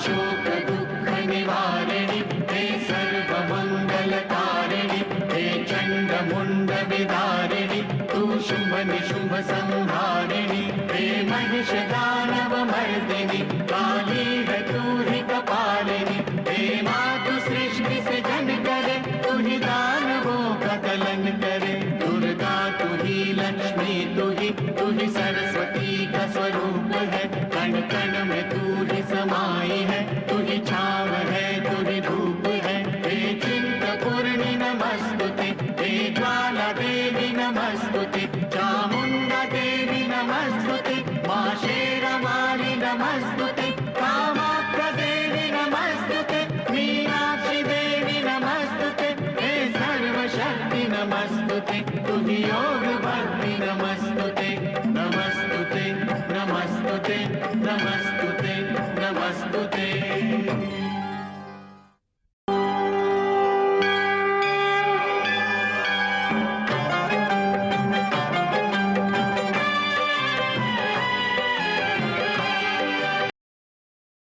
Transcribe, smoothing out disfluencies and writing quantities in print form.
शोक दुःख निवारिणि हे सर्वमङ्गलकारिणि हे चण्डमुण्ड विदारिणि तू शुम्भ निशुम्भ संहारिणि हे महिष दानव मर्दिनि काली है तू ही कपालिनि हे मातु सृष्टि से जन करे तू ही दानवों का दलन करे दुर्गा तू ही लक्ष्मी तू ही सरस्वती का स्वरूप है कण कण में तू ही समाई है तू ही छाव है तू ही धूप है हे चिंतपूर्णि नमस्तुते हे ज्वाला देवी नमस्तुते चामुंडा देवी नमस्तुते मां शेरवाली नमस्तुते कामाख्या देवी नमस्तुते मीनाक्षी देवी नमस्तुते हे सर्वशक्ति नमस्तुते तू ही योग भक्ति नमस्तुते